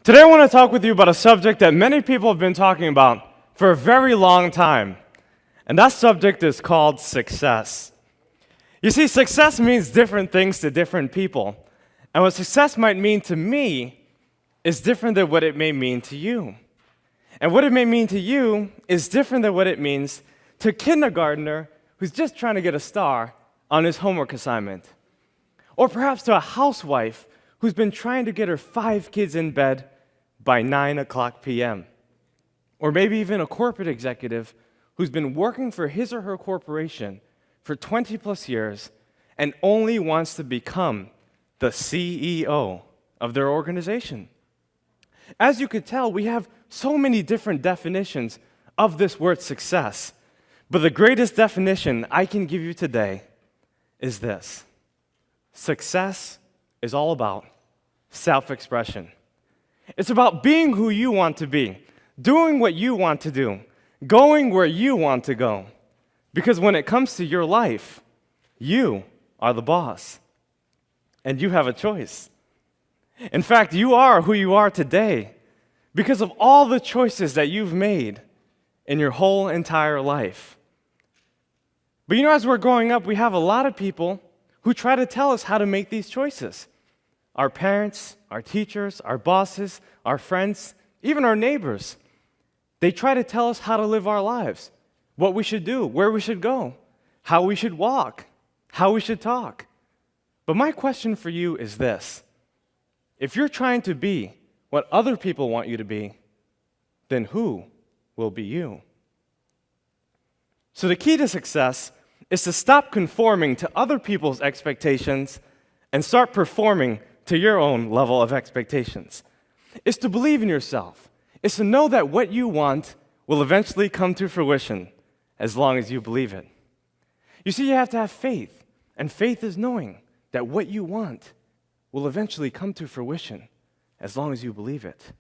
Today I want to talk with you about a subject that many people have been talking about for a very long time, and that subject is called success. You see, success means different things to different people, and what success might mean to me is different than what it may mean to you. And what it may mean to you is different than what it means to a kindergartner who's just trying to get a star on his homework assignment. Or perhaps to a housewife who's been trying to get her 5 kids in bed by 9 o'clock p.m. Or maybe even a corporate executive who's been working for his or her corporation for 20 plus years and only wants to become the CEO of their organization. As you could tell, we have so many different definitions of this word success, but the greatest definition I can give you today is this. Success is all about self-expression. It's about being who you want to be, doing what you want to do, going where you want to go. Because when it comes to your life, you are the boss, and you have a choice. In fact, you are who you are today because of all the choices that you've made in your whole entire life. But as we're growing up, we have a lot of people who try to tell us how to make these choices. Our parents, our teachers, our bosses, our friends, even our neighbors. They try to tell us how to live our lives, what we should do, where we should go, how we should walk, how we should talk. But my question for you is this. If you're trying to be what other people want you to be, then who will be you? So the key to success is to stop conforming to other people's expectations and start performing to your own level of expectations. It's to believe in yourself. It's to know that what you want will eventually come to fruition as long as you believe it. You see, you have to have faith, and faith is knowing that what you want will eventually come to fruition as long as you believe it.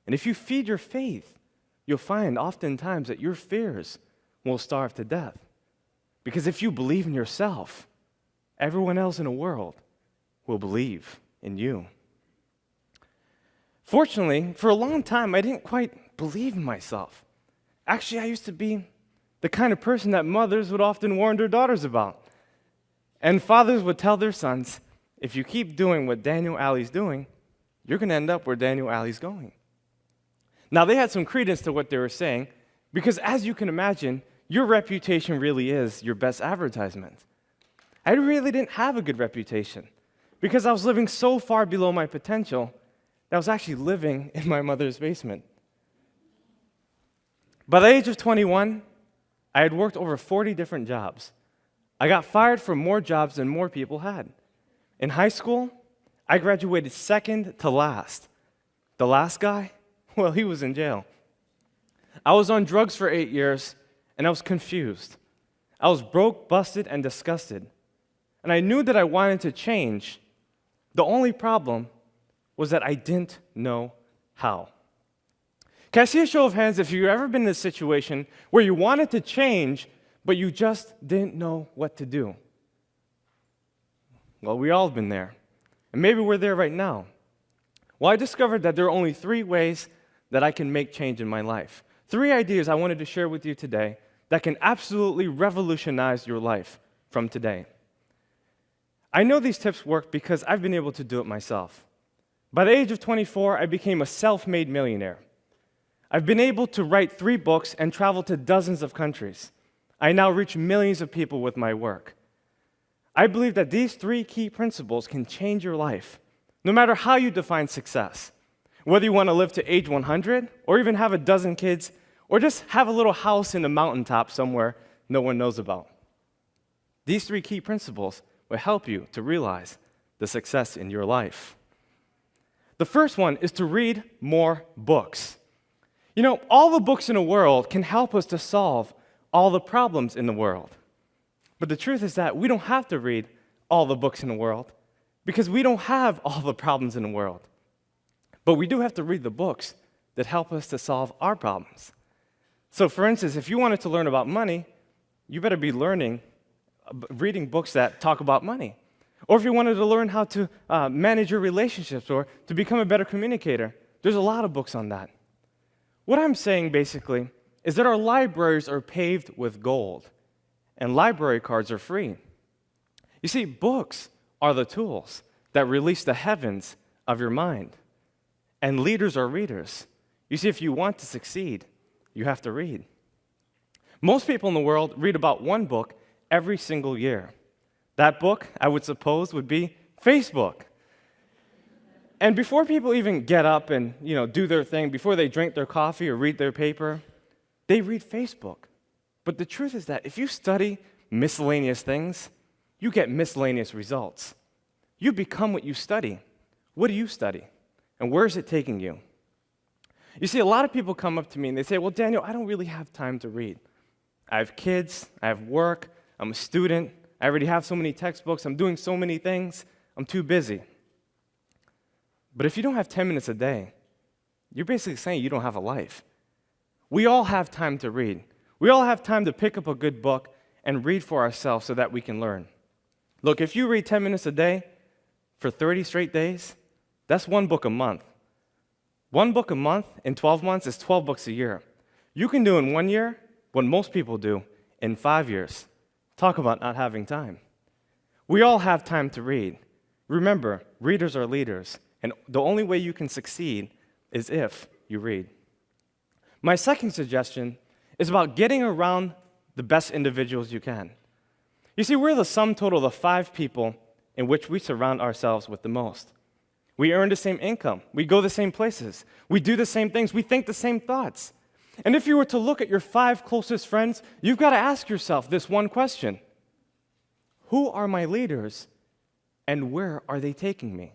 And if you feed your faith, you'll find oftentimes that your fears will starve to death. Because if you believe in yourself, everyone else in the world will believe in you. Fortunately, for a long time, I didn't quite believe in myself. Actually, I used to be the kind of person that mothers would often warn their daughters about. And fathers would tell their sons, if you keep doing what Daniel Alley's doing, you're going to end up where Daniel Alley's going. Now, they had some credence to what they were saying, because as you can imagine, your reputation really is your best advertisement. I really didn't have a good reputation because I was living so far below my potential that I was actually living in my mother's basement. By the age of 21, I had worked over 40 different jobs. I got fired from more jobs than more people had. In high school, I graduated second to last. The last guy, well, he was in jail. I was on drugs for 8 years, and I was confused. I was broke, busted, and disgusted. And I knew that I wanted to change. The only problem was that I didn't know how. Can I see a show of hands if you've ever been in a situation where you wanted to change, but you just didn't know what to do? Well, we all have been there. And maybe we're there right now. Well, I discovered that there are only 3 ways that I can make change in my life. 3 ideas I wanted to share with you today that can absolutely revolutionize your life from today. I know these tips work because I've been able to do it myself. By the age of 24, I became a self-made millionaire. I've been able to write 3 books and travel to dozens of countries. I now reach millions of people with my work. I believe that these 3 key principles can change your life, no matter how you define success. Whether you want to live to age 100, or even have a dozen kids, or just have a little house in the mountaintop somewhere no one knows about. These 3 key principles will help you to realize the success in your life. The first one is to read more books. All the books in the world can help us to solve all the problems in the world. But the truth is that we don't have to read all the books in the world because we don't have all the problems in the world. But we do have to read the books that help us to solve our problems. So for instance, if you wanted to learn about money, you better be reading books that talk about money. Or if you wanted to learn how to manage your relationships or to become a better communicator, There's a lot of books on that. What I'm saying basically is that our libraries are paved with gold, and library cards are free. You see, books are the tools that release the heavens of your mind, and leaders are readers. You see, if you want to succeed, you have to read. Most people in the world read about one book every single year. That book, I would suppose, would be Facebook. And before people even get up and do their thing, before they drink their coffee or read their paper, they read Facebook. But the truth is that if you study miscellaneous things, you get miscellaneous results. You become what you study. What do you study? And where is it taking you? You see, a lot of people come up to me and they say, well, Daniel, I don't really have time to read. I have kids, I have work, I'm a student, I already have so many textbooks, I'm doing so many things, I'm too busy. But if you don't have 10 minutes a day, you're basically saying you don't have a life. We all have time to read. We all have time to pick up a good book and read for ourselves so that we can learn. Look, if you read 10 minutes a day for 30 straight days, that's one book a month. One book a month in 12 months is 12 books a year. You can do in 1 year what most people do in 5 years. Talk about not having time. We all have time to read. Remember, readers are leaders, and the only way you can succeed is if you read. My second suggestion is about getting around the best individuals you can. You see, we're the sum total of the 5 people in which we surround ourselves with the most. We earn the same income. We go the same places. We do the same things. We think the same thoughts. And if you were to look at your 5 closest friends, you've got to ask yourself this one question. Who are my leaders, and where are they taking me?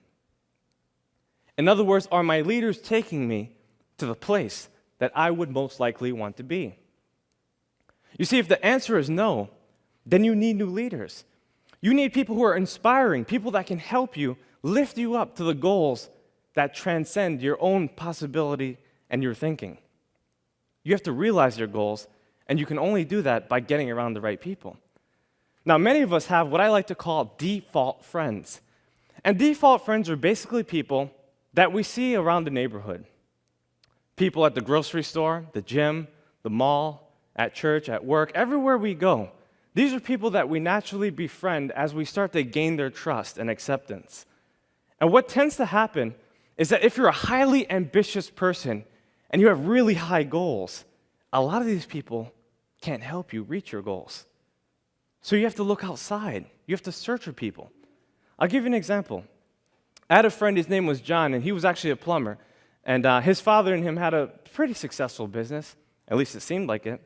In other words, are my leaders taking me to the place that I would most likely want to be? You see, if the answer is no, then you need new leaders. You need people who are inspiring, people that can help you, lift you up to the goals that transcend your own possibility and your thinking. You have to realize your goals, and you can only do that by getting around the right people. Now, many of us have what I like to call default friends. And default friends are basically people that we see around the neighborhood. People at the grocery store, the gym, the mall, at church, at work, everywhere we go. These are people that we naturally befriend as we start to gain their trust and acceptance. And what tends to happen is that if you're a highly ambitious person and you have really high goals, a lot of these people can't help you reach your goals. So you have to look outside. You have to search for people. I'll give you an example. I had a friend, his name was John, and he was actually a plumber. And his father and him had a pretty successful business, at least it seemed like it.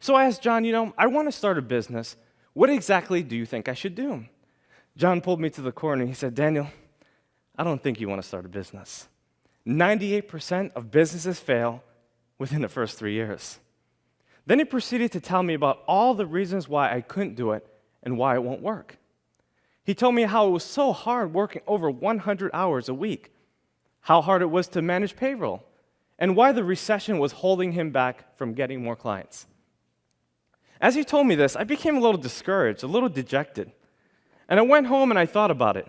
So I asked John, I want to start a business. What exactly do you think I should do? John pulled me to the corner and he said, Daniel, I don't think you want to start a business. 98% of businesses fail within the first 3 years. Then he proceeded to tell me about all the reasons why I couldn't do it and why it won't work. He told me how it was so hard working over 100 hours a week, how hard it was to manage payroll, and why the recession was holding him back from getting more clients. As he told me this, I became a little discouraged, a little dejected. And I went home and I thought about it.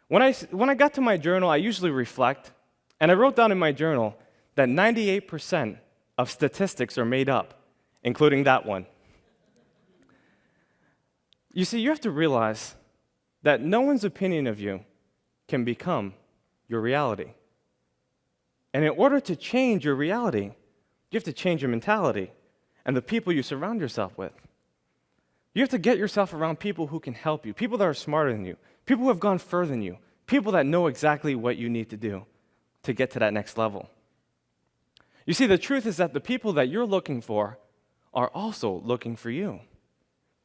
When I got to my journal, I usually reflect, and I wrote down in my journal that 98% of statistics are made up, including that one. You see, you have to realize that no one's opinion of you can become your reality. And in order to change your reality, you have to change your mentality and the people you surround yourself with. You have to get yourself around people who can help you, people that are smarter than you, people who have gone further than you, people that know exactly what you need to do to get to that next level. You see, the truth is that the people that you're looking for are also looking for you,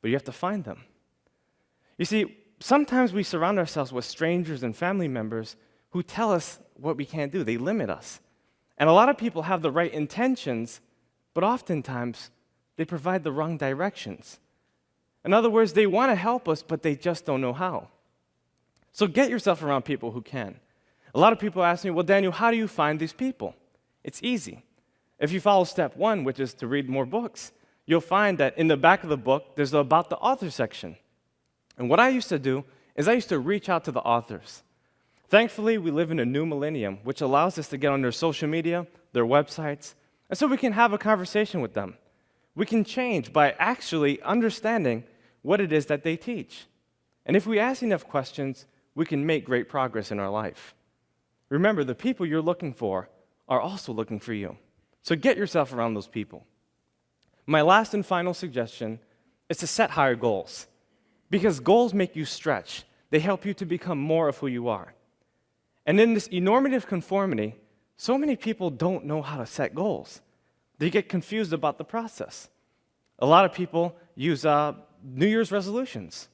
but you have to find them. You see, sometimes we surround ourselves with strangers and family members who tell us what we can't do. They limit us. And a lot of people have the right intentions, but oftentimes they provide the wrong directions. In other words, they want to help us, but they just don't know how. So get yourself around people who can. A lot of people ask me, well, Daniel, how do you find these people? It's easy. If you follow step 1, which is to read more books, you'll find that in the back of the book, there's the About the Author section. And what I used to do is I used to reach out to the authors. Thankfully, we live in a new millennium, which allows us to get on their social media, their websites, and so we can have a conversation with them. We can change by actually understanding what it is that they teach. And if we ask enough questions, we can make great progress in our life. Remember, the people you're looking for are also looking for you. So get yourself around those people. My last and final suggestion is to set higher goals. Because goals make you stretch. They help you to become more of who you are. And in this enormative conformity, so many people don't know how to set goals. They get confused about the process. A lot of people use New Year's resolutions.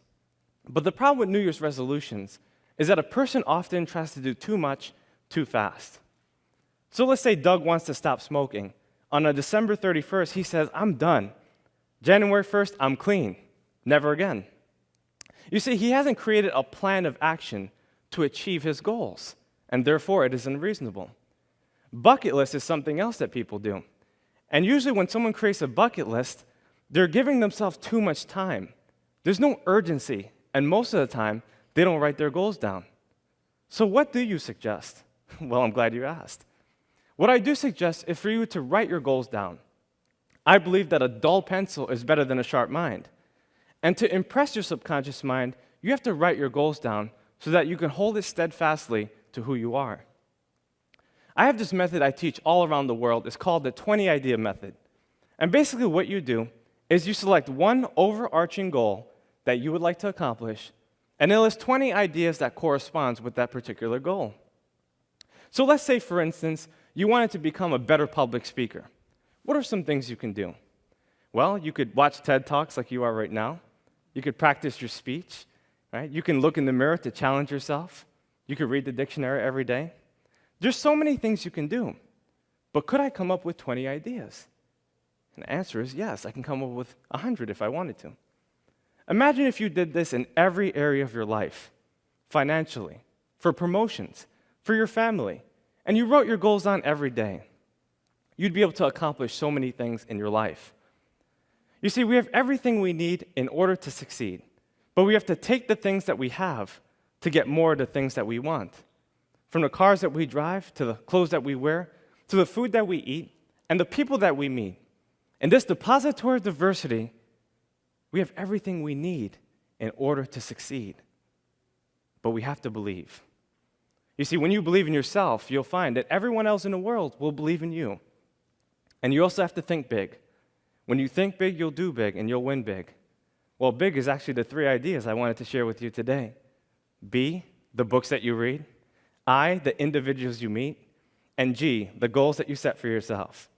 But the problem with New Year's resolutions is that a person often tries to do too much too fast. So let's say Doug wants to stop smoking. On December 31st, he says, I'm done. January 1st, I'm clean. Never again. You see, he hasn't created a plan of action to achieve his goals, and therefore it is unreasonable. Bucket list is something else that people do. And usually when someone creates a bucket list, they're giving themselves too much time. There's no urgency, and most of the time, they don't write their goals down. So what do you suggest? Well, I'm glad you asked. What I do suggest is for you to write your goals down. I believe that a dull pencil is better than a sharp mind. And to impress your subconscious mind, you have to write your goals down so that you can hold it steadfastly to who you are. I have this method I teach all around the world. It's called the 20 idea method. And basically what you do is you select one overarching goal that you would like to accomplish, and then list 20 ideas that corresponds with that particular goal. So let's say, for instance, you wanted to become a better public speaker. What are some things you can do? Well, you could watch TED Talks like you are right now. You could practice your speech, right? You can look in the mirror to challenge yourself. You could read the dictionary every day. There's so many things you can do. But could I come up with 20 ideas? And the answer is yes, I can come up with 100 if I wanted to. Imagine if you did this in every area of your life, financially, for promotions, for your family, and you wrote your goals down every day. You'd be able to accomplish so many things in your life. You see, we have everything we need in order to succeed, but we have to take the things that we have to get more of the things that we want. From the cars that we drive, to the clothes that we wear, to the food that we eat, and the people that we meet. In this depository of diversity, we have everything we need in order to succeed. But we have to believe. You see, when you believe in yourself, you'll find that everyone else in the world will believe in you. And you also have to think big. When you think big, you'll do big, and you'll win big. Well, big is actually the 3 ideas I wanted to share with you today. B, the books that you read. I, the individuals you meet. And G, the goals that you set for yourself.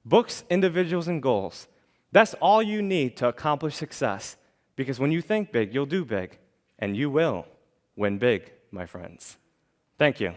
Books, individuals, and goals. That's all you need to accomplish success. Because when you think big, you'll do big. And you will win big, my friends. Thank you.